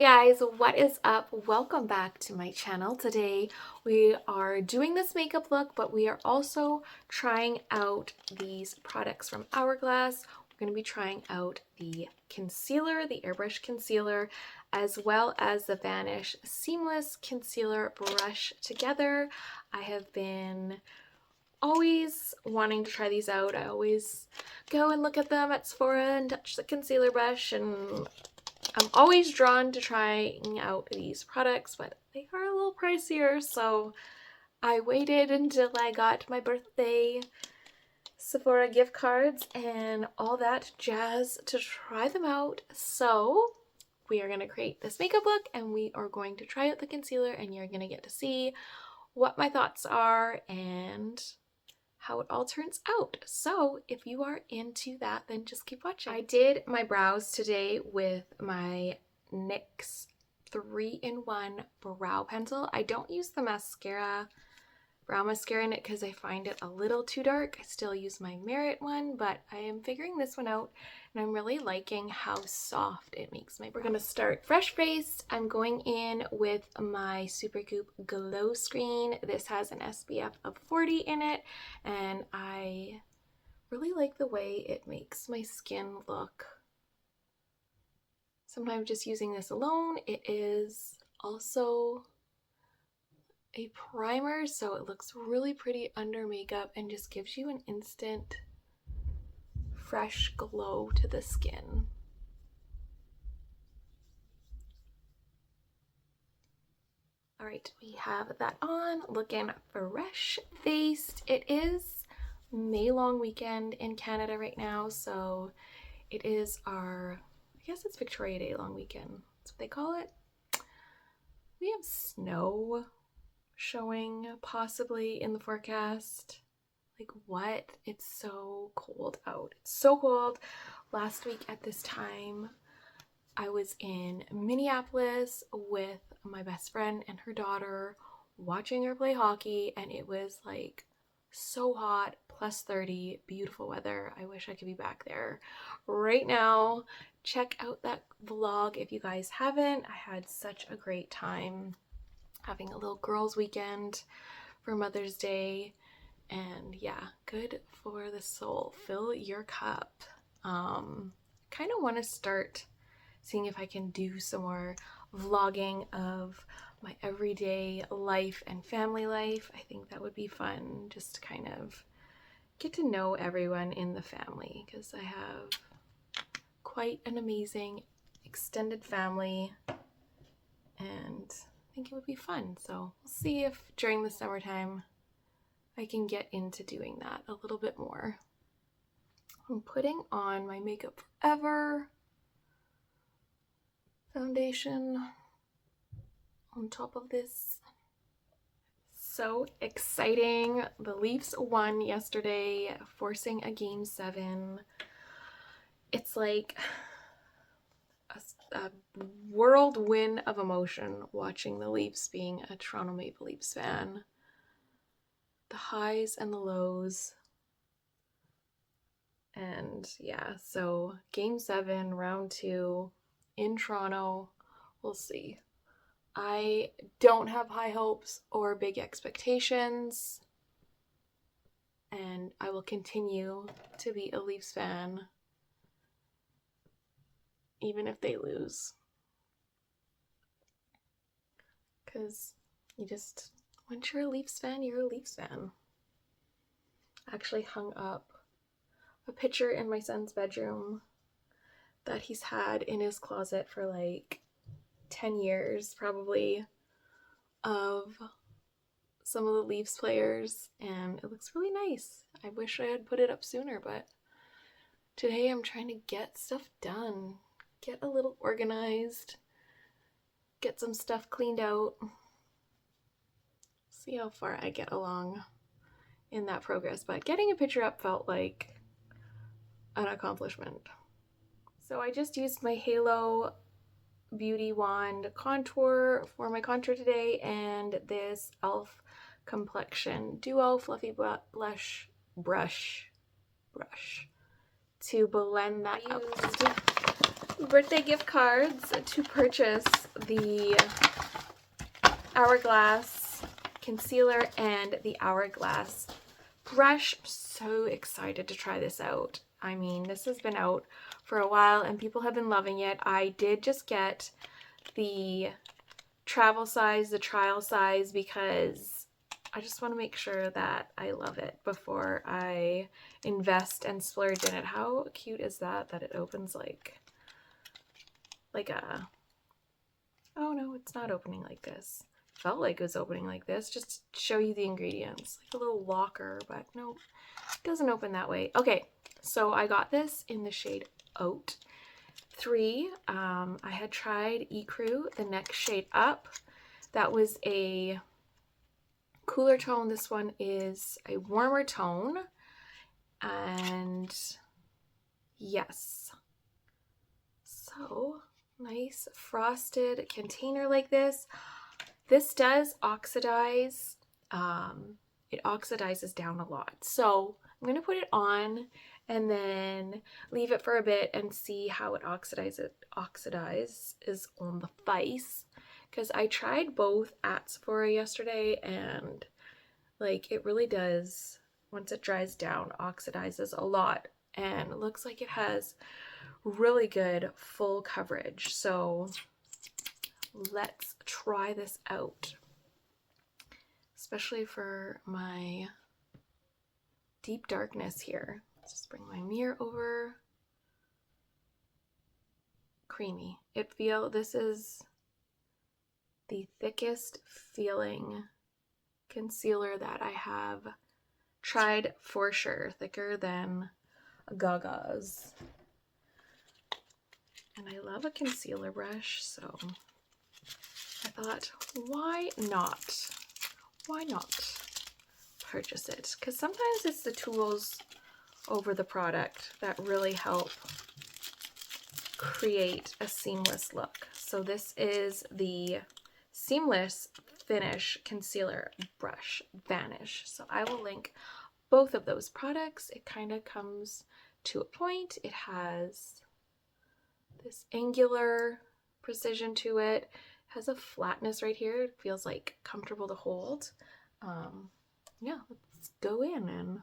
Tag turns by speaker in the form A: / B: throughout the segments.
A: Hey guys, what is up? Welcome back to my channel. Today we are doing this makeup look, but we are also trying out these products from Hourglass. We're going to be trying out the concealer, the Airbrush concealer, as well as the Vanish Seamless Concealer Brush together. I have been always wanting to try these out. I always go and look at them at Sephora and touch the concealer brush, and I'm always drawn to trying out these products, but they are a little pricier, so I waited until I got my birthday Sephora gift cards and all that jazz to try them out. So we are going to create this makeup look and we are going to try out the concealer, and you're going to get to see what my thoughts are and how it all turns out. So if you are into that, then just keep watching. I did my brows today with my NYX 3-in-1 brow pencil. I don't use the brow mascara in it because I find it a little too dark. I still use my Merit one, but I am figuring this one out and I'm really liking how soft it makes my brow. We're gonna start fresh faced. I'm going in with my Supergoop Glow Screen. This has an SPF of 40 in it, and I really like the way it makes my skin look. Sometimes just using this alone, it is also a primer, so it looks really pretty under makeup and just gives you an instant fresh glow to the skin. All right, we have that on, looking fresh faced. It is May long weekend in Canada right now, so it is I guess it's Victoria Day long weekend. That's what they call it. We have snow showing possibly in the forecast. Like, what? It's so cold out. It's so cold. Last week at this time, I was in Minneapolis with my best friend and her daughter watching her play hockey, and it was like so hot, plus 30, beautiful weather. I wish I could be back there right now. Check out that vlog if you guys haven't. I had such a great time having a little girls' weekend for Mother's Day, and yeah, good for the soul. Fill your cup. Kind of want to start seeing if I can do some more vlogging of my everyday life and family life. I think that would be fun, just to kind of get to know everyone in the family, because I have quite an amazing extended family and I think it would be fun. So we'll see if during the summertime I can get into doing that a little bit more. I'm putting on my Makeup Forever foundation on top of this. So exciting. The Leafs won yesterday, forcing a Game 7. It's like a whirlwind of emotion watching the Leafs, being a Toronto Maple Leafs fan. The highs and the lows. And yeah, so Game 7, round 2 in Toronto. We'll see. I don't have high hopes or big expectations, and I will continue to be a Leafs fan even if they lose, because once you're a Leafs fan, you're a Leafs fan. I actually hung up a picture in my son's bedroom that he's had in his closet for like 10 years probably, of some of the Leafs players, and it looks really nice. I wish I had put it up sooner, but today I'm trying to get stuff done, get a little organized, get some stuff cleaned out, see how far I get along in that progress. But getting a picture up felt like an accomplishment. So I just used my Halo Beauty Wand contour for my contour today, and this e.l.f. Complexion Duo Fluffy Blush brush to blend that out. birthday gift cards to purchase the Hourglass concealer and the Hourglass brush. I'm so excited to try this out. I mean, this has been out for a while and people have been loving it. I did just get the travel size, the trial size, because I just want to make sure that I love it before I invest and splurge in it. How cute is that it opens like a, oh no, it's not opening like this. Felt like it was opening like this, just to show you the ingredients, like a little locker, but no, it doesn't open that way. Okay, so I got this in the shade Oat 3. I had tried Ecru, the next shade up. That was a cooler tone. This one is a warmer tone. And yes, so nice frosted container like this. This does oxidize. It oxidizes down a lot. So I'm going to put it on and then leave it for a bit and see how it oxidizes on the face. Because I tried both at Sephora yesterday and like it really does, once it dries down, oxidizes a lot. And it looks like it has really good full coverage. So let's try this out, especially for my deep darkness here. Let's just bring my mirror over. Creamy. This is the thickest feeling concealer that I have tried for sure. Thicker than Gaga's. And I love a concealer brush, so I thought, why not? Why not purchase it? Because sometimes it's the tools over the product that really help create a seamless look. So this is the Seamless Finish Concealer Brush Vanish. So I will link both of those products. It kind of comes to a point. It has this angular precision to it. It has a flatness right here. It feels like comfortable to hold. Yeah, let's go in and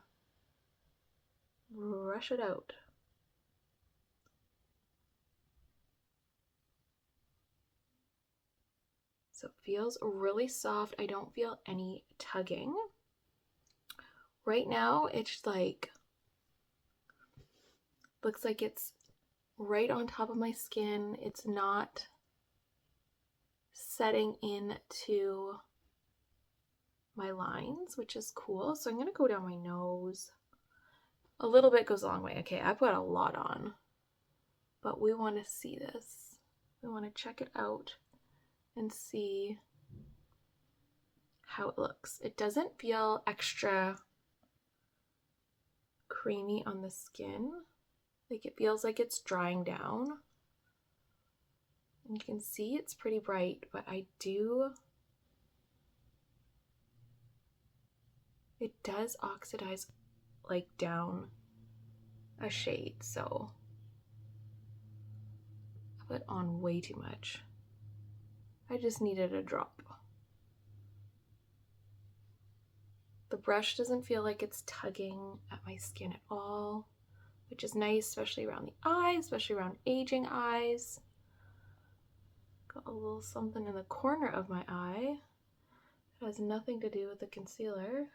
A: brush it out. So it feels really soft. I don't feel any tugging. Right now, it's like, looks like it's right on top of my skin. It's not setting into my lines, which is cool. So I'm going to go down my nose. A little bit goes a long way. Okay, I put a lot on, but we want to see this. We want to check it out and see how it looks. It doesn't feel extra creamy on the skin. Like it feels like it's drying down. And you can see it's pretty bright, but it does oxidize like down a shade, so I put on way too much. I just needed a drop. The brush doesn't feel like it's tugging at my skin at all, which is nice, especially around the eyes, especially around aging eyes. Got a little something in the corner of my eye. It has nothing to do with the concealer.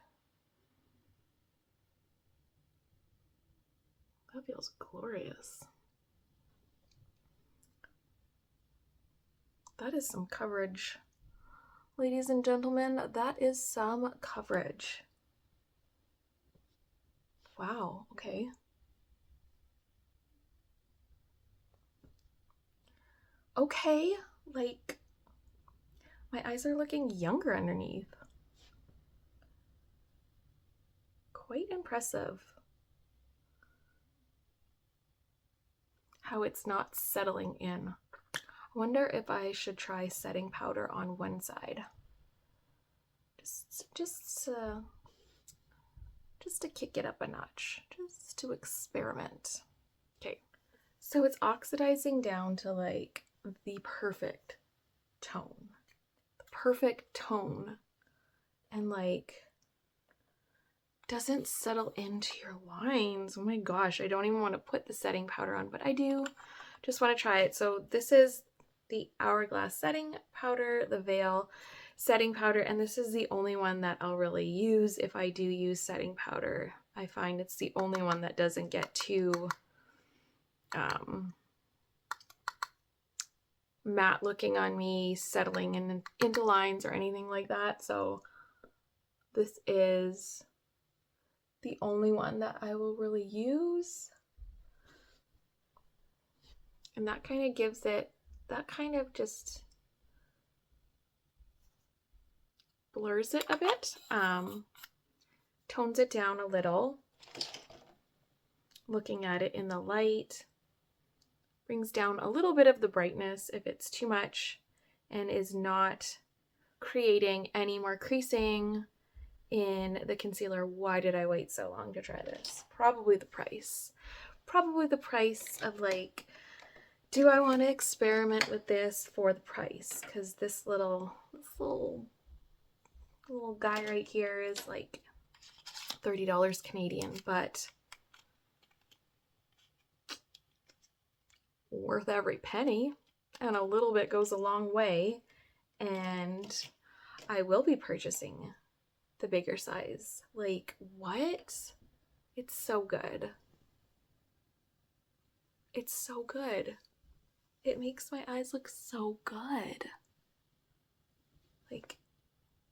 A: That feels glorious. That is some coverage. Ladies and gentlemen, that is some coverage. Wow, okay. Okay, like my eyes are looking younger underneath. Quite impressive how it's not settling in. I wonder if I should try setting powder on one side. Just to kick it up a notch, just to experiment. Okay, So it's oxidizing down to like the perfect tone. The perfect tone. And like doesn't settle into your lines. Oh my gosh, I don't even want to put the setting powder on, but I do just want to try it. So this is the Hourglass setting powder, the Veil setting powder, and this is the only one that I'll really use if I do use setting powder. I find it's the only one that doesn't get too matte looking on me, settling into lines or anything like that. So this is the only one that I will really use. And that kind of gives it, that kind of just blurs it a bit, tones it down a little. Looking at it in the light, brings down a little bit of the brightness if it's too much and is not creating any more creasing in the concealer. Why did I wait so long to try this? Probably the price. Probably the price of like, do I want to experiment with this for the price? Because this little guy right here is like $30 Canadian, but worth every penny, and a little bit goes a long way. And I will be purchasing the bigger size. Like, what? It's so good. It's so good. It makes my eyes look so good. Like,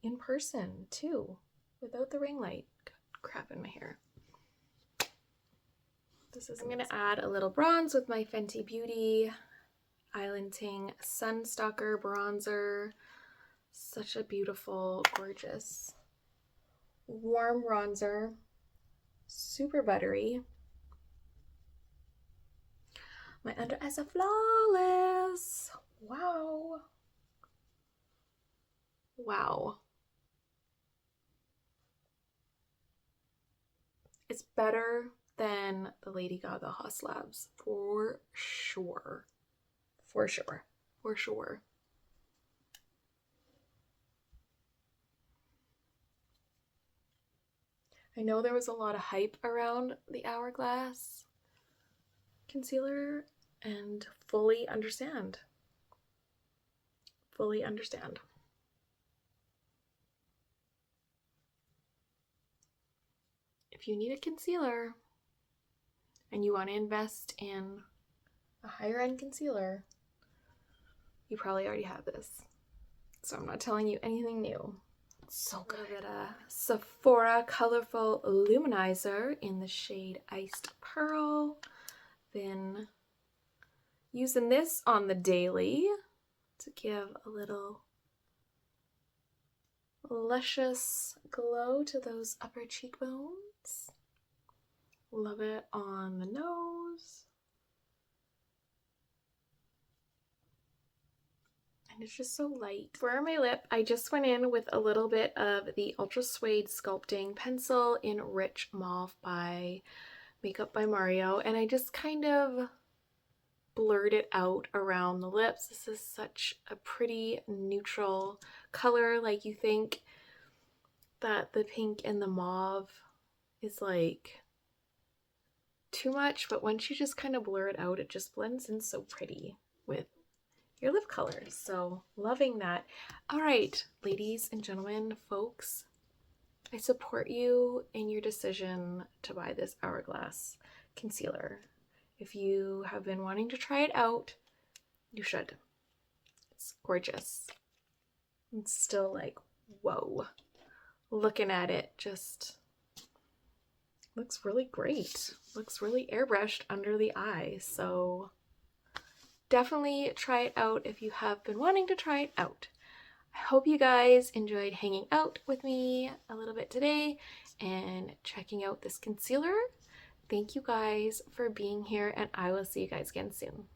A: in person, too. Without the ring light. Got crap in my hair. I'm going to add a little bronze with my Fenty Beauty Island Ting Sun Stalker Bronzer. Such a beautiful, gorgeous, warm bronzer. Super buttery. My under eyes are flawless. Wow. Wow. It's better than the Lady Gaga Haus Labs for sure. For sure. For sure. I know there was a lot of hype around the Hourglass concealer, and fully understand. Fully understand. If you need a concealer and you want to invest in a higher end concealer, you probably already have this. So I'm not telling you anything new. It's so good. A bit of Sephora Colorful Luminizer in the shade Iced Pearl. Been using this on the daily to give a little luscious glow to those upper cheekbones. Love it on the nose. And it's just so light. For my lip, I just went in with a little bit of the Ultra Suede Sculpting Pencil in Rich Mauve by Makeup by Mario, and I just kind of blurred it out around the lips. This is such a pretty neutral color. Like, you think that the pink and the mauve is like too much, but once you just kind of blur it out, it just blends in so pretty with your lip colors. So loving that. All right, ladies and gentlemen, folks, I support you in your decision to buy this Hourglass concealer. If you have been wanting to try it out, you should. It's gorgeous. It's still like, whoa. Looking at it, just looks really great. Looks really airbrushed under the eye. So definitely try it out if you have been wanting to try it out. I hope you guys enjoyed hanging out with me a little bit today and checking out this concealer. Thank you guys for being here, and I will see you guys again soon.